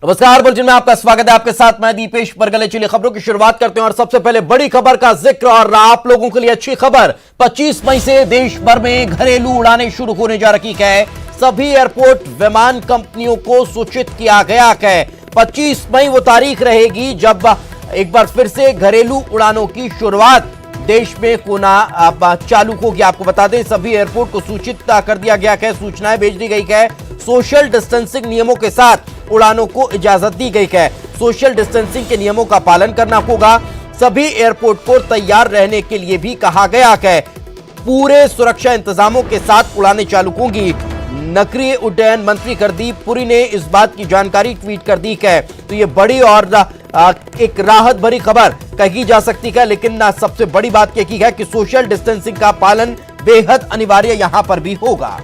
नमस्कार, बुलेटिन में आपका स्वागत है। आपके साथ मैं दीपेश परगले। चलिए खबरों की शुरुआत करते हैं और सबसे पहले बड़ी खबर का जिक्र, और आप लोगों के लिए अच्छी खबर। 25 मई से देश भर में घरेलू उड़ानें शुरू होने जा रही है। सभी एयरपोर्ट विमान कंपनियों को सूचित किया गया है 25 मई वो तारीख रहेगी जब एक बार फिर से घरेलू उड़ानों की शुरुआत देश में होना चालू होगी। आपको बता दें, सभी एयरपोर्ट को सूचित कर दिया गया है, सूचनाएं भेज दी गई है। सोशल डिस्टेंसिंग नियमों के साथ उड़ानों को इजाजत दी गई है। सोशल डिस्टेंसिंग के नियमों का पालन करना होगा। सभी एयरपोर्ट को तैयार रहने के लिए भी कहा गया है। पूरे सुरक्षा इंतजामों के साथ उड़ानें चालू होंगी। नगरीय उड्डयन मंत्री हरदीप पुरी ने इस बात की जानकारी ट्वीट कर दी है। तो ये बड़ी और एक राहत भरी खबर कही जा सकती है, लेकिन सबसे बड़ी बात यही है कि सोशल डिस्टेंसिंग का पालन बेहद अनिवार्य यहां पर भी होगा।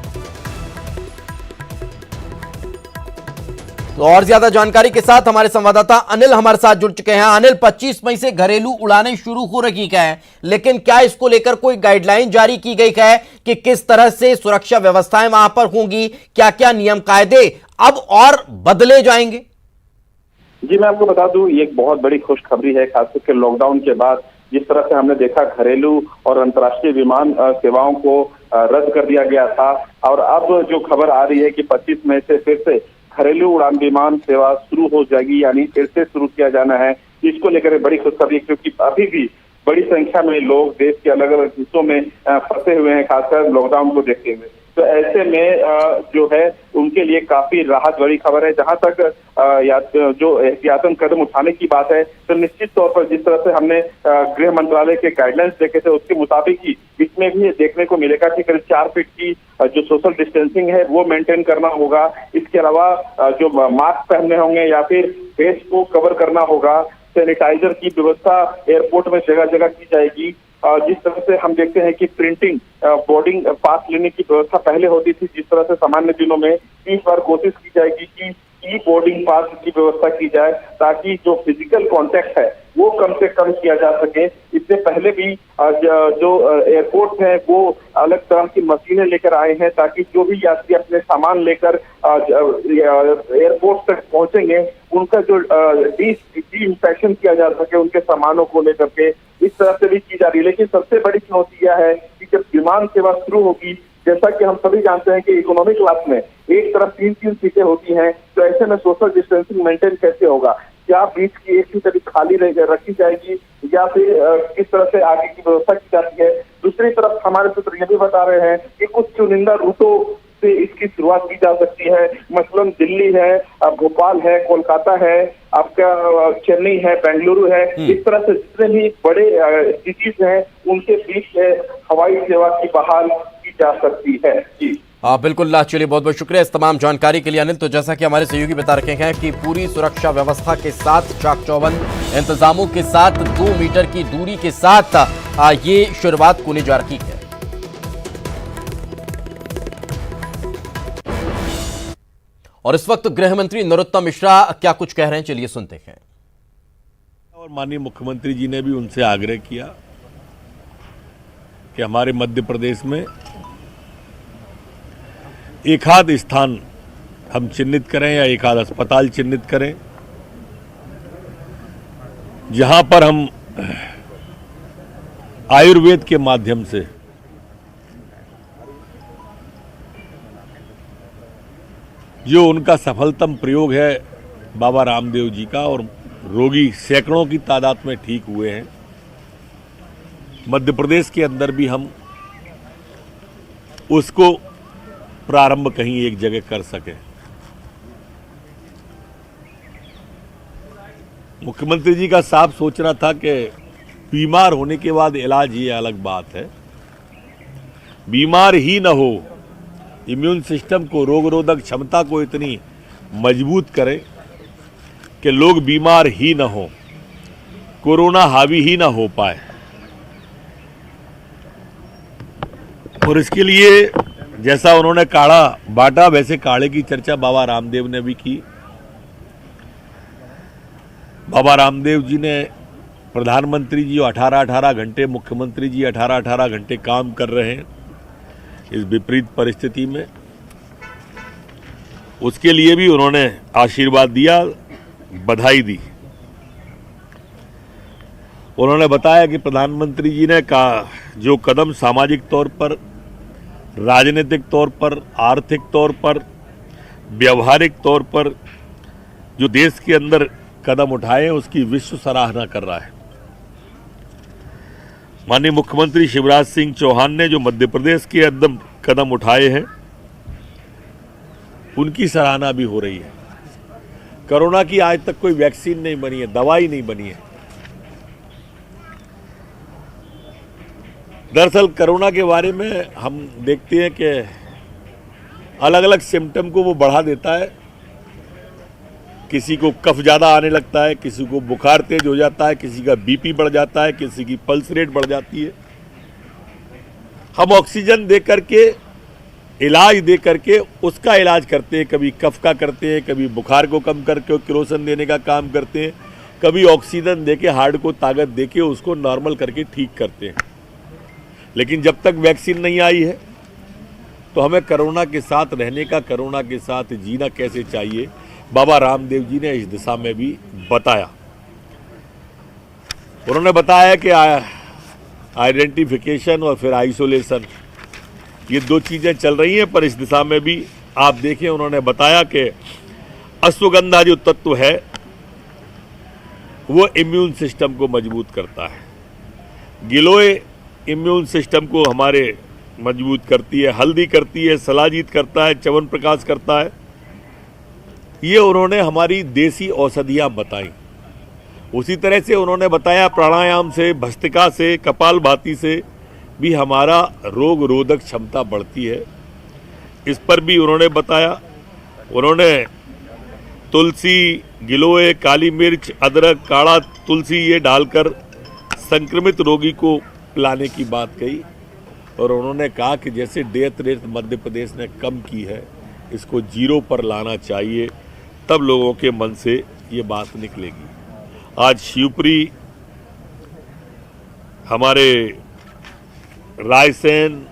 तो और ज्यादा जानकारी के साथ हमारे संवाददाता अनिल हमारे साथ जुड़ चुके हैं। अनिल, 25 मई से घरेलू उड़ानें शुरू हो रही है, लेकिन क्या इसको लेकर कोई गाइडलाइन जारी की गई है कि किस तरह से सुरक्षा व्यवस्थाएं वहां पर होंगी? क्या क्या नियम कायदे अब और बदले जाएंगे? जी, मैं आपको बता दूं, ये एक बहुत बड़ी खुशखबरी है। खास करके लॉकडाउन के बाद जिस तरह से हमने देखा घरेलू और अंतर्राष्ट्रीय विमान सेवाओं को रद्द कर दिया गया था, और अब जो खबर आ रही है कि 25 मई से फिर से घरेलू उड़ान विमान सेवा शुरू हो जाएगी, यानी फिर से शुरू किया जाना है। इसको लेकर बड़ी खुशखबरी, क्योंकि अभी भी बड़ी संख्या में लोग देश के अलग अलग हिस्सों में फंसे हुए हैं, खासकर लॉकडाउन को देखते हुए। तो ऐसे में जो है उनके लिए काफी राहत भरी खबर है। जहां तक जो एहतियातन कदम उठाने की बात है, तो निश्चित तौर पर जिस तरह से हमने गृह मंत्रालय के गाइडलाइंस देखे थे, उसके मुताबिक ही इसमें भी देखने को मिलेगा कि करीब 4 फीट की जो सोशल डिस्टेंसिंग है वो मेंटेन करना होगा। इसके अलावा जो मास्क पहनने होंगे या फिर फेस को कवर करना होगा। सैनिटाइजर की व्यवस्था एयरपोर्ट में जगह जगह की जाएगी। जिस तरह से हम देखते हैं कि प्रिंटिंग बोर्डिंग पास लेने की व्यवस्था पहले होती थी, जिस तरह से सामान्य दिनों में इस बार कोशिश की जाएगी कि ई बोर्डिंग पास की व्यवस्था की जाए, ताकि जो फिजिकल कांटेक्ट है वो कम से कम किया जा सके। इससे पहले भी जो एयरपोर्ट है वो अलग तरह की मशीनें लेकर आए हैं, ताकि जो भी यात्री अपने सामान लेकर एयरपोर्ट तक पहुंचेंगे उनका जो डिसइंफेक्शन किया जा सके उनके सामानों को लेकर के। इस तरह से भी की जा रही है। लेकिन सबसे बड़ी चुनौती यह है कि जब विमान सेवा शुरू होगी, जैसा कि हम सभी जानते हैं कि इकोनॉमिक क्लास में एक तरफ 3-3 सीटें होती हैं, तो ऐसे में सोशल डिस्टेंसिंग मेंटेन कैसे होगा? क्या बीच की एक सीट अभी खाली रखी जाएगी या फिर किस तरह से आगे की व्यवस्था की जाती है? दूसरी तरफ हमारे सूत्र ये भी बता रहे हैं कि कुछ चुनिंदा रूटों से इसकी शुरुआत की जा सकती है। मसलन दिल्ली है, भोपाल है, कोलकाता है, आपका चेन्नई है, बेंगलुरु है। इस तरह से जितने भी बड़े सिटीज हैं उनके बीच हवाई सेवा की बहाल की जा सकती है। जी बिल्कुल। चलिए, बहुत बहुत शुक्रिया इस तमाम जानकारी के लिए अनिल। तो जैसा कि हमारे सहयोगी बता रखे हैं कि पूरी सुरक्षा व्यवस्था के साथ, चाक चौबंद इंतजामों के साथ, 2 मीटर की दूरी के साथ ये शुरुआत होने जा रही है। और इस वक्त गृह मंत्री नरोत्तम मिश्रा क्या कुछ कह रहे हैं, चलिए सुनते हैं। और माननीय मुख्यमंत्री जी ने भी उनसे आग्रह किया कि हमारे मध्य प्रदेश में एक आध स्थान हम चिन्हित करें या एक आध अस्पताल चिन्हित करें, जहां पर हम आयुर्वेद के माध्यम से जो उनका सफलतम प्रयोग है बाबा रामदेव जी का, और रोगी सैकड़ों की तादाद में ठीक हुए हैं, मध्य प्रदेश के अंदर भी हम उसको प्रारंभ कहीं एक जगह कर सके। मुख्यमंत्री जी का साफ सोचना था कि बीमार होने के बाद इलाज ये अलग बात है, बीमार ही न हो, इम्यून सिस्टम को, रोग रोधक क्षमता को इतनी मजबूत करें कि लोग बीमार ही न हो, कोरोना हावी ही ना हो पाए। और इसके लिए जैसा उन्होंने काढ़ा बांटा, वैसे काढ़े की चर्चा बाबा रामदेव ने भी की। बाबा रामदेव जी ने, प्रधानमंत्री जी 18-18 घंटे, मुख्यमंत्री जी 18-18 घंटे काम कर रहे हैं इस विपरीत परिस्थिति में, उसके लिए भी उन्होंने आशीर्वाद दिया। बधाई दी। उन्होंने बताया कि प्रधानमंत्री जी ने कहा जो कदम सामाजिक तौर पर, राजनीतिक तौर पर, आर्थिक तौर पर, व्यवहारिक तौर पर जो देश के अंदर कदम उठाए उसकी विश्व सराहना कर रहा है। माननीय मुख्यमंत्री शिवराज सिंह चौहान ने जो मध्य प्रदेश के कदम उठाए हैं उनकी सराहना भी हो रही है। कोरोना की आज तक कोई वैक्सीन नहीं बनी है, दवाई नहीं बनी है। दरअसल कोरोना के बारे में हम देखते हैं कि अलग अलग सिम्टम को वो बढ़ा देता है। किसी को कफ ज़्यादा आने लगता है, किसी को बुखार तेज हो जाता है, किसी का बीपी बढ़ जाता है, किसी की पल्स रेट बढ़ जाती है। हम ऑक्सीजन दे करके, इलाज दे करके उसका इलाज करते हैं। कभी कफ का करते हैं, कभी बुखार को कम करके किरोसिन देने का काम करते हैं, कभी ऑक्सीजन दे के हार्ट को ताकत दे के उसको नॉर्मल करके ठीक करते हैं। लेकिन जब तक वैक्सीन नहीं आई है तो हमें कोरोना के साथ रहने का, कोरोना के साथ जीना कैसे चाहिए, बाबा रामदेव जी ने इस दिशा में भी बताया। उन्होंने बताया कि आइडेंटिफिकेशन और फिर आइसोलेशन, ये दो चीज़ें चल रही हैं, पर इस दिशा में भी आप देखें, उन्होंने बताया कि अश्वगंधा जो तत्व है वो इम्यून सिस्टम को मजबूत करता है। गिलोय इम्यून सिस्टम को हमारे मजबूत करती है, हल्दी करती है, सलाजीत करता है, च्यवनप्राश करता है। ये उन्होंने हमारी देसी औषधियाँ बताई। उसी तरह से उन्होंने बताया प्राणायाम से, भस्त्रिका से, कपालभाति से भी हमारा रोग रोधक क्षमता बढ़ती है। इस पर भी उन्होंने बताया। उन्होंने तुलसी, गिलोय, काली मिर्च, अदरक, काढ़ा तुलसी ये डालकर संक्रमित रोगी को पिलाने की बात कही। और उन्होंने कहा कि जैसे डेथ रेट मध्य प्रदेश ने कम की है, इसको 0 पर लाना चाहिए, तब लोगों के मन से ये बात निकलेगी। आज शिवपुरी, हमारे रायसेन,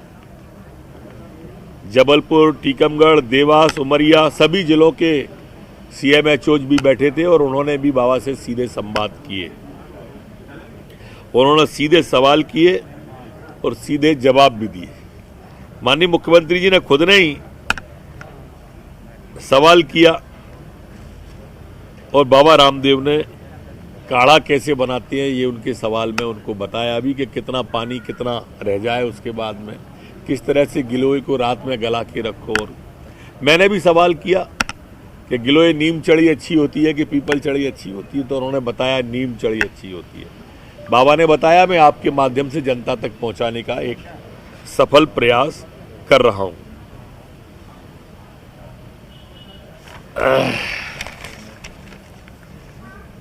जबलपुर, टीकमगढ़, देवास, उमरिया सभी जिलों के CMHOs भी बैठे थे और उन्होंने भी बाबा से सीधे संवाद किए। उन्होंने सीधे सवाल किए और सीधे जवाब भी दिए। माननीय मुख्यमंत्री जी ने खुद ने ही सवाल किया और बाबा रामदेव ने काढ़ा कैसे बनाते हैं ये उनके सवाल में उनको बताया भी कि कितना पानी कितना रह जाए, उसके बाद में किस तरह से गिलोय को रात में गला के रखो। और मैंने भी सवाल किया कि गिलोय नीम चढ़ी अच्छी होती है कि पीपल चढ़ी अच्छी होती है, तो उन्होंने बताया नीम चढ़ी अच्छी होती है। बाबा ने बताया मैं आपके माध्यम से जनता तक पहुंचाने का एक सफल प्रयास कर रहा हूं।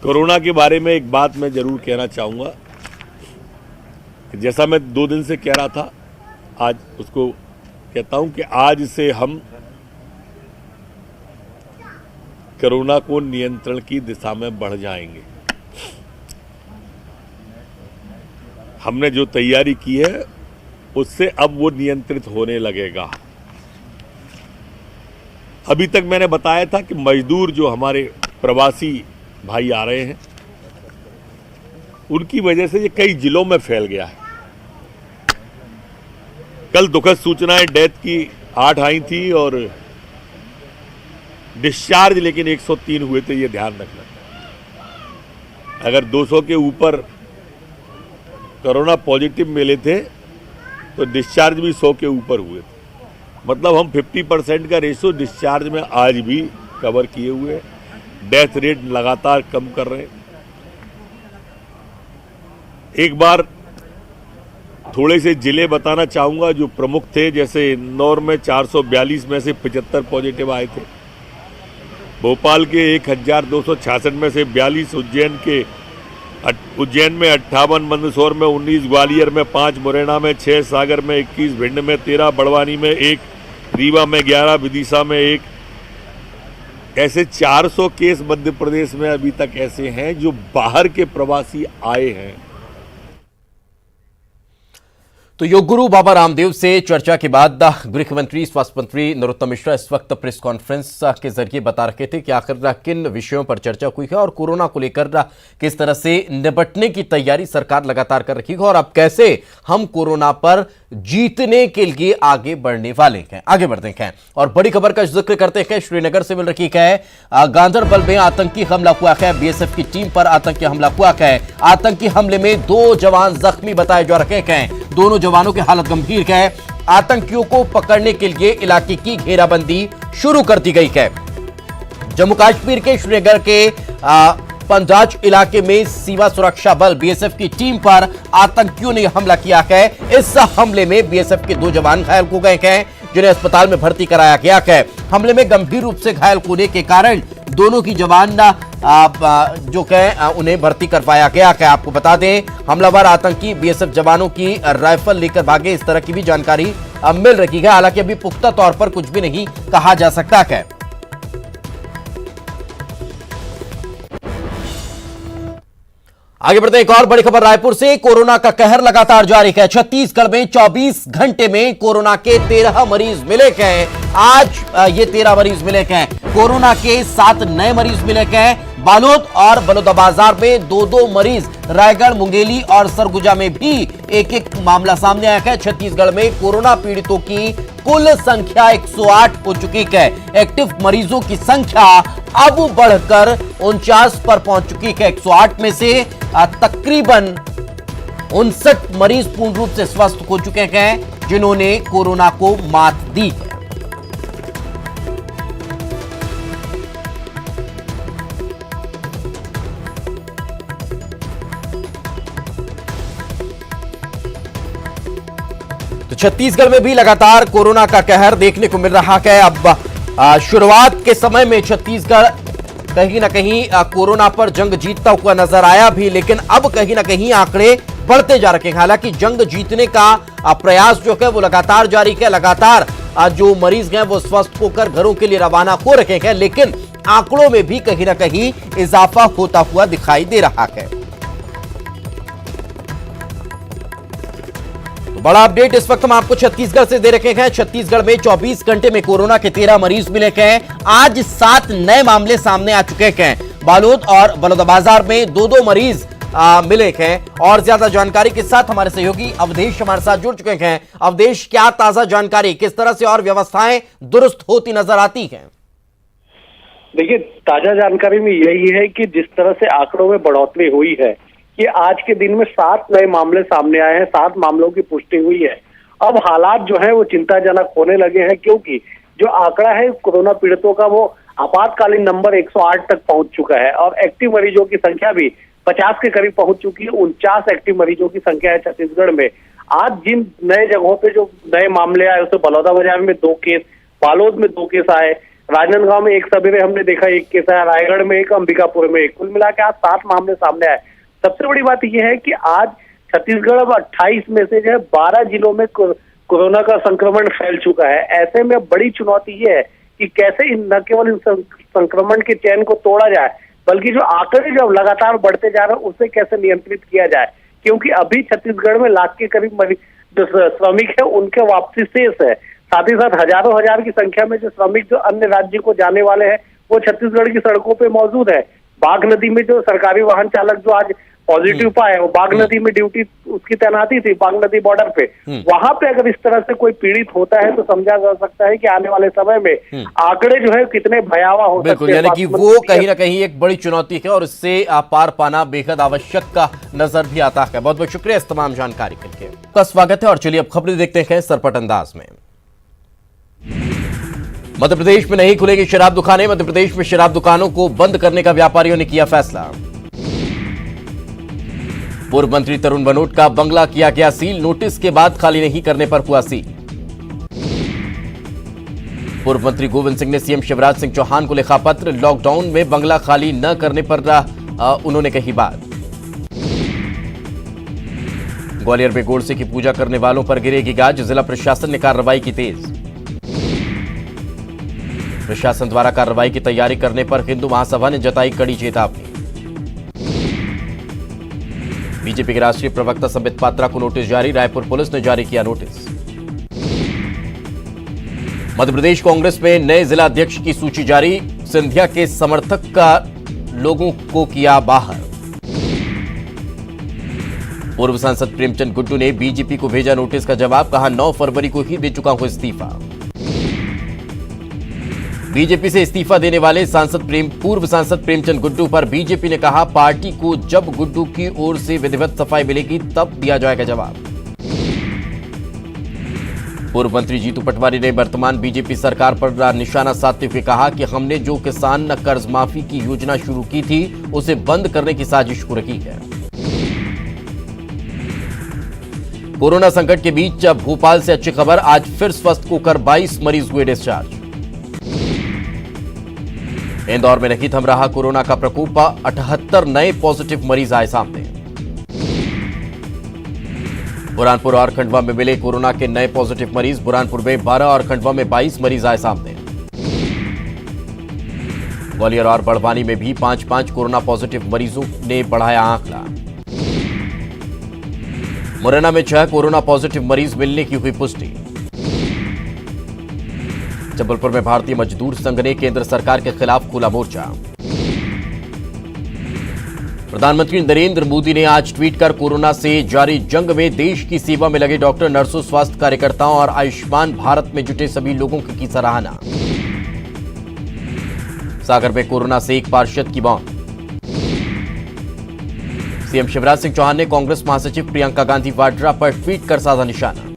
कोरोना के बारे में एक बात मैं जरूर कहना चाहूँगा, जैसा मैं 2 दिन से कह रहा था, आज उसको कहता हूँ कि आज से हम कोरोना को नियंत्रण की दिशा में बढ़ जाएंगे। हमने जो तैयारी की है उससे अब वो नियंत्रित होने लगेगा। अभी तक मैंने बताया था कि मजदूर जो हमारे प्रवासी भाई आ रहे हैं उनकी वजह से ये कई जिलों में फैल गया है। कल दुखद सूचनाएं डेथ की 8 आई थी और डिस्चार्ज लेकिन 103 हुए थे, ये ध्यान रखना। अगर 200 के ऊपर कोरोना पॉजिटिव मिले थे तो डिस्चार्ज भी 100 के ऊपर हुए थे। मतलब हम 50% का रेशो डिस्चार्ज में आज भी कवर किए हुए हैं। डेथ रेट लगातार कम कर रहे हैं। एक बार थोड़े से जिले बताना चाहूँगा जो प्रमुख थे। जैसे इंदौर में 442 में से 75 पॉजिटिव आए थे, भोपाल के 1266 में से 42, उज्जैन में 58, मंदसौर में 19, ग्वालियर में 5, मुरैना में 6, सागर में 21, भिंड में 13, बड़वानी में 1, रीवा में 11, विदिशा में 1। ऐसे 400 केस मध्य प्रदेश में अभी तक ऐसे हैं जो बाहर के प्रवासी आए हैं। तो योग गुरु बाबा रामदेव से चर्चा के बाद गृह मंत्री स्वास्थ्य मंत्री नरोत्तम मिश्रा इस वक्त प्रेस कॉन्फ्रेंस के जरिए बता रहे थे कि आखिर किन विषयों पर चर्चा हुई है और कोरोना को लेकर किस तरह से निपटने की तैयारी सरकार लगातार कर रही है और अब कैसे हम कोरोना पर जीतने के लिए आगे बढ़ने वाले हैं। आगे बढ़ते हैं और बड़ी खबर का जिक्र करते हैं। श्रीनगर से मिल रही है गांधरबल में आतंकी हमला हुआ है। बीएसएफ की टीम पर आतंकी हमला हुआ है। आतंकी हमले में 2 जवान जख्मी बताए जा रहे हैं। दोनों जवानों की हालत गंभीर है। आतंकियों को पकड़ने के लिए इलाके की घेराबंदी शुरू कर दी गई है। जम्मू कश्मीर के श्रीनगर के पंजाज इलाके में सीमा सुरक्षा बल बीएसएफ की टीम पर आतंकियों ने हमला किया है। इस हमले में बीएसएफ के 2 जवान घायल हो गए हैं जिन्हें अस्पताल में भर्ती कराया गया है। हमले में गंभीर रूप से घायल होने के कारण दोनों की जवान जो है उन्हें भर्ती करवाया गया है। आपको बता दें हमलावर आतंकी बीएसएफ जवानों की राइफल लेकर भागे, इस तरह की भी जानकारी मिल रही है। हालांकि अभी पुख्ता तौर पर कुछ भी नहीं कहा जा सकता है। आगे बढ़ते एक और बड़ी खबर रायपुर से। कोरोना का कहर लगातार जारी है। छत्तीसगढ़ में 24 घंटे में कोरोना के 13 मरीज मिले हैं। आज ये 13 मरीज मिले हैं। कोरोना के 7 नए मरीज मिले हैं। बालोद और बलौदाबाजार में 2-2 मरीज, रायगढ़, मुंगेली और सरगुजा में भी एक मामला सामने आया है। छत्तीसगढ़ में कोरोना पीड़ितों की कुल संख्या 108 हो चुकी है। एक्टिव मरीजों की संख्या अब बढ़कर 49 पर पहुंच चुकी है। 108 में से तकरीबन 59 मरीज पूर्ण रूप से स्वस्थ हो चुके हैं जिन्होंने कोरोना को मात दी है। तो छत्तीसगढ़ में भी लगातार कोरोना का कहर देखने को मिल रहा है। अब शुरुआत के समय में छत्तीसगढ़ कहीं ना कहीं कोरोना पर जंग जीतता हुआ नजर आया भी, लेकिन अब कहीं ना कहीं आंकड़े बढ़ते जा रहे हैं। हालांकि जंग जीतने का प्रयास जो है वो लगातार जारी है। लगातार जो मरीज हैं वो स्वस्थ होकर घरों के लिए रवाना हो रहे हैं, लेकिन आंकड़ों में भी कहीं ना कहीं इजाफा होता हुआ दिखाई दे रहा है। बड़ा अपडेट इस वक्त हम आपको छत्तीसगढ़ से दे रखे हैं। छत्तीसगढ़ में 24 घंटे में कोरोना के 13 मरीज मिले हैं। आज 7 नए मामले सामने आ चुके हैं। बालोद और बलौदाबाजार में 2-2 मरीज मिले हैं। और ज्यादा जानकारी के साथ हमारे सहयोगी अवधेश हमारे साथ जुड़ चुके हैं। अवधेश, क्या ताजा जानकारी, किस तरह से और व्यवस्थाएं दुरुस्त होती नजर आती हैं? देखिए, ताजा जानकारी में यही है कि जिस तरह से आंकड़ों में बढ़ोतरी हुई है कि आज के दिन में 7 नए मामले सामने आए हैं, 7 मामलों की पुष्टि हुई है। अब हालात जो है वो चिंताजनक होने लगे हैं, क्योंकि जो आंकड़ा है कोरोना पीड़ितों का वो आपातकालीन नंबर 108 तक पहुंच चुका है और एक्टिव मरीजों की संख्या भी 50 के करीब पहुंच चुकी है। 49 एक्टिव मरीजों की संख्या है छत्तीसगढ़ में। आज जिन नए जगहों पे जो नए मामले आए उसमें बलौदाबाजार में 2 केस, बालोद में 2 केस आए, राजनांदगांव में एक सवेरे हमने देखा 1 केस आया, रायगढ़ में 1, अंबिकापुर में 1, कुल मिला के आज 7 मामले सामने आए। सबसे बड़ी बात यह है कि आज छत्तीसगढ़ अब 28 में से जो है 12 जिलों में कोरोना का संक्रमण फैल चुका है। ऐसे में बड़ी चुनौती ये है कि कैसे न केवल इन संक्रमण के चैन को तोड़ा जाए, बल्कि जो आंकड़े जो लगातार बढ़ते जा रहे हैं उसे कैसे नियंत्रित किया जाए, क्योंकि अभी छत्तीसगढ़ में लाख के करीब मरीज जो श्रमिक है उनके वापसी शेष है। साथ ही साथ हजारों हजार की संख्या में जो श्रमिक जो अन्य राज्य को जाने वाले हैं वो छत्तीसगढ़ की सड़कों पे मौजूद है। बाघ नदी में जो सरकारी वाहन चालक जो आज पॉजिटिव पाए, वो बाघ नदी में ड्यूटी उसकी तैनाती थी, बाघ नदी बॉर्डर पे, वहां पे अगर इस तरह से कोई पीड़ित होता है तो समझा जा सकता है कि आने वाले समय में आंकड़े जो है कितने भयावह हो सकते हैं। यानी कि वो कहीं ना कहीं एक बड़ी चुनौती है और इससे पार पाना बेहद आवश्यक का नजर भी आता है। बहुत बहुत शुक्रिया इस तमाम जानकारी के लिए। आपका स्वागत है और चलिए अब खबरें देखते हैं सरपट अंदाज में। मध्य प्रदेश में नहीं खुलेगी शराब दुकानें। मध्य प्रदेश में शराब दुकानों को बंद करने का व्यापारियों ने किया फैसला। पूर्व मंत्री तरुण भनोट का बंगला किया गया सील, नोटिस के बाद खाली नहीं करने पर हुआ सील। पूर्व मंत्री गोविंद सिंह ने सीएम शिवराज सिंह चौहान को लिखा पत्र, लॉकडाउन में बंगला खाली न करने पर उन्होंने कही बात। ग्वालियर में गोडसे की पूजा करने वालों पर गिरेगी गाज, जिला प्रशासन ने कार्रवाई की तेज। प्रशासन द्वारा कार्रवाई की तैयारी करने पर हिंदू महासभा ने जताई कड़ी चेतावनी। बीजेपी के राष्ट्रीय प्रवक्ता संबित पात्रा को नोटिस जारी, रायपुर पुलिस ने जारी किया नोटिस। मध्य प्रदेश कांग्रेस में नए जिला अध्यक्ष की सूची जारी, सिंधिया के समर्थक का लोगों को किया बाहर। पूर्व सांसद प्रेमचंद गुड्डू ने बीजेपी को भेजा नोटिस का जवाब, कहा 9 फरवरी को ही दे चुका हूं इस्तीफा। बीजेपी से इस्तीफा देने वाले पूर्व सांसद प्रेमचंद गुड्डू पर बीजेपी ने कहा, पार्टी को जब गुड्डू की ओर से विधिवत सफाई मिलेगी तब दिया जाएगा जवाब। पूर्व मंत्री जीतू पटवारी ने वर्तमान बीजेपी सरकार पर निशाना साधते हुए कहा कि हमने जो किसान कर्ज माफी की योजना शुरू की थी उसे बंद करने की साजिश को रखी है। कोरोना संकट के बीच अब भोपाल से अच्छी खबर, आज फिर स्वस्थ होकर 22 मरीज हुए डिस्चार्ज। इंदौर में नहीं थम रहा कोरोना का प्रकोप, 78 नए पॉजिटिव मरीज आए सामने। बुरहानपुर और खंडवा में मिले कोरोना के नए पॉजिटिव मरीज, बुरहानपुर में 12 और खंडवा में 22 मरीज आए सामने। ग्वालियर और बड़वानी में भी 5-5 कोरोना पॉजिटिव मरीजों ने बढ़ाया आंकड़ा। मुरैना में 6 कोरोना पॉजिटिव मरीज मिलने की हुई पुष्टि। जबलपुर में भारतीय मजदूर संघ ने केंद्र सरकार के खिलाफ खोला मोर्चा। प्रधानमंत्री नरेंद्र मोदी ने आज ट्वीट कर कोरोना से जारी जंग में देश की सेवा में लगे डॉक्टर, नर्सों, स्वास्थ्य कार्यकर्ताओं और आयुष्मान भारत में जुटे सभी लोगों की सराहना। सागर में कोरोना से एक पार्षद की मौत। सीएम शिवराज सिंह चौहान ने कांग्रेस महासचिव प्रियंका गांधी वाड्रा पर ट्वीट कर साधा निशाना।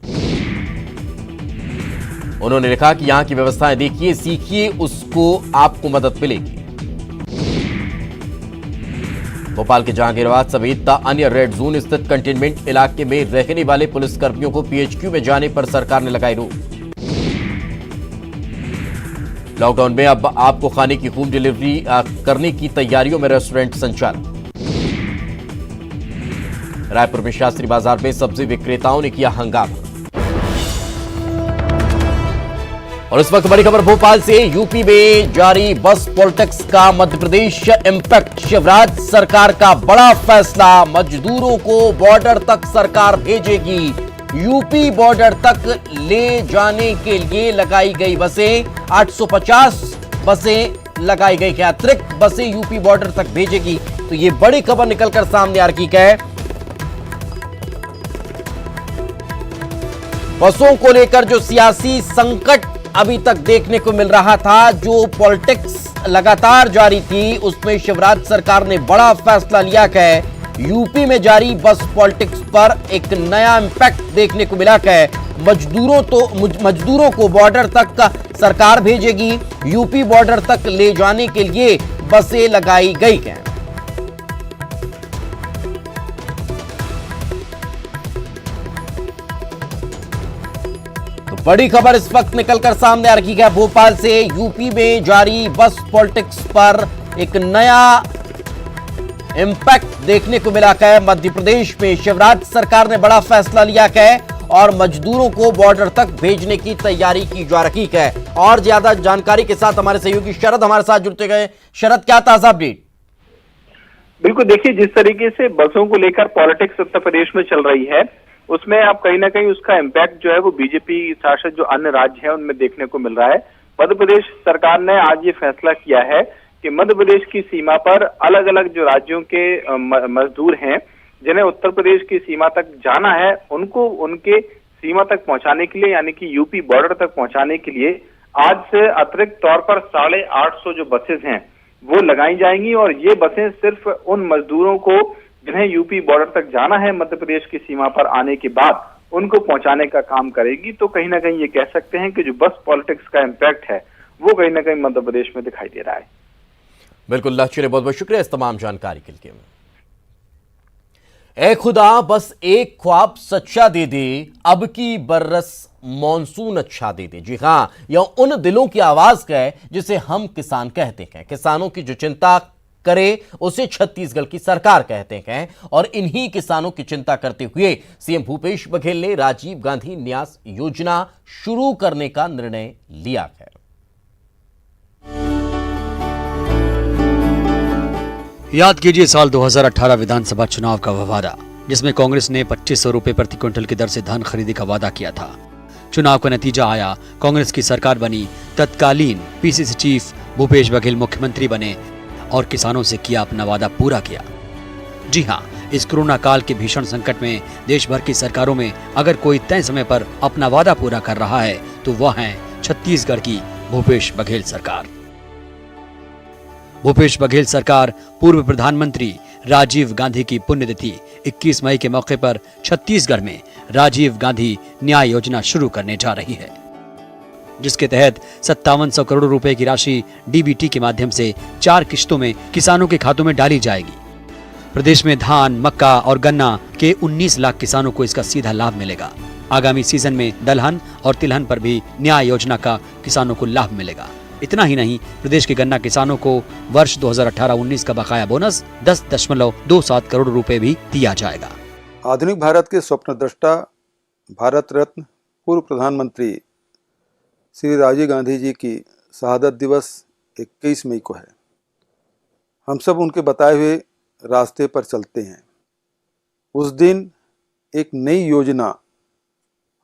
उन्होंने लिखा कि यहां की व्यवस्थाएं देखिए, सीखिए, उसको आपको मदद मिलेगी। भोपाल के जहांगीरबाग समेत अन्य रेड जोन स्थित कंटेनमेंट इलाके में रहने वाले पुलिसकर्मियों को पीएचक्यू में जाने पर सरकार ने लगाई रोक। लॉकडाउन में अब आपको खाने की होम डिलीवरी करने की तैयारियों में रेस्टोरेंट संचालित। रायपुर में शास्त्री बाजार में सब्जी विक्रेताओं ने किया हंगामा। और इस वक्त बड़ी खबर भोपाल से, यूपी में जारी बस पॉलिटिक्स का मध्य प्रदेश इंपैक्ट, शिवराज सरकार का बड़ा फैसला, मजदूरों को बॉर्डर तक सरकार भेजेगी। यूपी बॉर्डर तक ले जाने के लिए लगाई गई बसें, 850 बसें लगाई गई हैं, अतिरिक्त बसें यूपी बॉर्डर तक भेजेगी। तो ये बड़ी खबर निकलकर सामने आ रही है। बसों को लेकर जो सियासी संकट अभी तक देखने को मिल रहा था, जो पॉलिटिक्स लगातार जारी थी, उसमें शिवराज सरकार ने बड़ा फैसला लिया है। यूपी में जारी बस पॉलिटिक्स पर एक नया इंपैक्ट देखने को मिला है। मजदूरों को बॉर्डर तक सरकार भेजेगी। यूपी बॉर्डर तक ले जाने के लिए बसें लगाई गई हैं। बड़ी खबर इस वक्त निकलकर सामने आ रही है भोपाल से, यूपी में जारी बस पॉलिटिक्स पर एक नया इंपैक्ट देखने को मिला है। मध्य प्रदेश में शिवराज सरकार ने बड़ा फैसला लिया है और मजदूरों को बॉर्डर तक भेजने की तैयारी की जा रही है। और ज्यादा जानकारी के साथ हमारे सहयोगी शरद हमारे साथ जुड़ते गए। शरद, क्या ताजा अपडेट? बिल्कुल, देखिए, जिस तरीके से बसों को लेकर पॉलिटिक्स उत्तर प्रदेश में चल रही है, उसमें आप कहीं ना कहीं उसका इम्पैक्ट जो है वो बीजेपी शासित जो अन्य राज्य हैं उनमें देखने को मिल रहा है। मध्य प्रदेश सरकार ने आज ये फैसला किया है कि मध्य प्रदेश की सीमा पर अलग अलग जो राज्यों के मजदूर हैं, जिन्हें उत्तर प्रदेश की सीमा तक जाना है, उनको उनके सीमा तक पहुंचाने के लिए, यानी कि यूपी बॉर्डर तक पहुंचाने के लिए आज से अतिरिक्त तौर पर 850 जो बसेज हैं वो लगाई जाएंगी। और ये बसें सिर्फ उन मजदूरों को जिन्हें यूपी बॉर्डर तक जाना है मध्य प्रदेश की सीमा पर आने के बाद, उनको पहुंचाने का काम करेगी। तो कहीं ना कहीं ये कह सकते हैं कि जो बस पॉलिटिक्स का इम्पैक्ट है वो कहीं ना कहीं मध्य प्रदेश में दिखाई दे रहा है। बिल्कुल, लक्ष्य, बहुत बहुत शुक्रिया इस तमाम जानकारी के लिए। ए खुदा बस एक ख्वाब सच्चा दे दे, अब की बरस मॉनसून अच्छा दे दे। जी हां, यह उन दिलों की आवाज है जिसे हम किसान कहते हैं। किसानों की जो चिंता करे उसे छत्तीसगढ़ की सरकार कहते हैं। और इन्हीं किसानों की चिंता करते हुए सीएम भूपेश बघेल ने राजीव गांधी न्यास योजना शुरू करने का निर्णय लिया है। याद कीजिए साल 2018 विधानसभा चुनाव का वह वादा जिसमें कांग्रेस ने 2500 रुपए प्रति क्विंटल की दर से धान खरीदी का वादा किया था। चुनाव का नतीजा आया, कांग्रेस की सरकार बनी, तत्कालीन पीसीसी चीफ भूपेश बघेल मुख्यमंत्री बने और किसानों से किया अपना वादा पूरा किया। जी हां, इस कोरोना काल के भीषण संकट में देश भर की सरकारों में अगर कोई तय समय पर अपना वादा पूरा कर रहा है तो वह है छत्तीसगढ़ की भूपेश बघेल सरकार। भूपेश बघेल सरकार पूर्व प्रधानमंत्री राजीव गांधी की पुण्यतिथि 21 मई के मौके पर छत्तीसगढ़ में राजीव गांधी न्याय योजना शुरू करने जा रही है, जिसके तहत 5700 करोड़ रुपए की राशि डीबीटी के माध्यम से 4 किश्तों में किसानों के खातों में डाली जाएगी। प्रदेश में धान, मक्का और गन्ना के 19 लाख किसानों को इसका सीधा लाभ मिलेगा। आगामी सीजन में दलहन और तिलहन पर भी न्याय योजना का किसानों को लाभ मिलेगा। इतना ही नहीं, प्रदेश के गन्ना किसानों को वर्ष 2018-19 का बकाया बोनस 10.27 करोड़ रुपए भी दिया जाएगा। आधुनिक भारत के स्वप्नद्रष्टा, भारत रत्न पूर्व प्रधानमंत्री श्री राजीव गांधी जी की शहादत दिवस 21 मई को है। हम सब उनके बताए हुए रास्ते पर चलते हैं। उस दिन एक नई योजना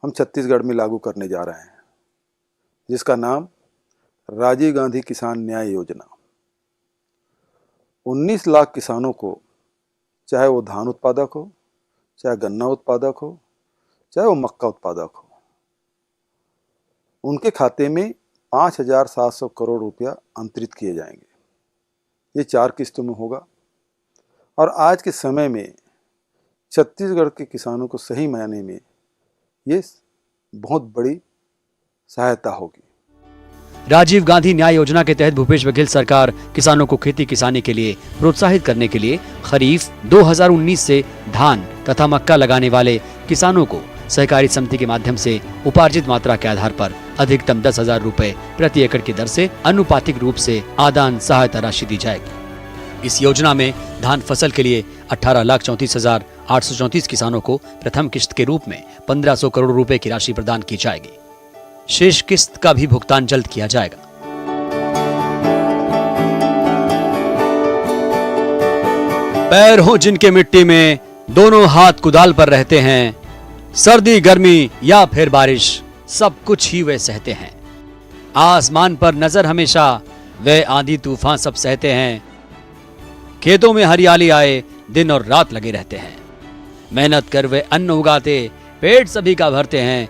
हम छत्तीसगढ़ में लागू करने जा रहे हैं, जिसका नाम राजीव गांधी किसान न्याय योजना। 19 लाख किसानों को, चाहे वो धान उत्पादक हो, चाहे गन्ना उत्पादक हो, चाहे वो मक्का उत्पादक हो, उनके खाते में 5700 करोड़ रुपया अंतरित किए जाएंगे। ये 4 किस्तों में होगा और आज के समय में छत्तीसगढ़ के किसानों को सही मायने में ये बहुत बड़ी सहायता होगी। राजीव गांधी न्याय योजना के तहत भूपेश बघेल सरकार किसानों को खेती किसानी के लिए प्रोत्साहित करने के लिए खरीफ 2019 से धान तथा मक्का लगाने वाले किसानों को सहकारी समिति के माध्यम से उपार्जित मात्रा के आधार पर अधिकतम 10,000 रुपए प्रति एकड़ की दर से अनुपातिक रूप से आदान सहायता राशि दी जाएगी। इस योजना में धान फसल के लिए 18,34,834 किसानों को प्रथम किश्त के रूप में 1500 करोड़ रुपए की राशि प्रदान की जाएगी। शेष किस्त का भी भुगतान जल्द किया जाएगा। पैर हो जिनके मिट्टी में, दोनों हाथ कुदाल पर रहते हैं, सर्दी गर्मी या फिर बारिश सब कुछ ही वे सहते हैं। आसमान पर नजर हमेशा, वे आंधी तूफान सब सहते हैं। खेतों में हरियाली आए, दिन और रात लगे रहते हैं। मेहनत कर वे अन्न उगाते, पेट सभी का भरते हैं।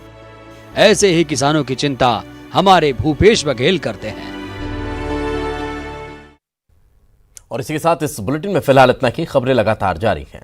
ऐसे ही किसानों की चिंता हमारे भूपेश बघेल करते हैं। और इसी के साथ इस बुलेटिन में फिलहाल इतना ही। खबरें लगातार जारी हैं।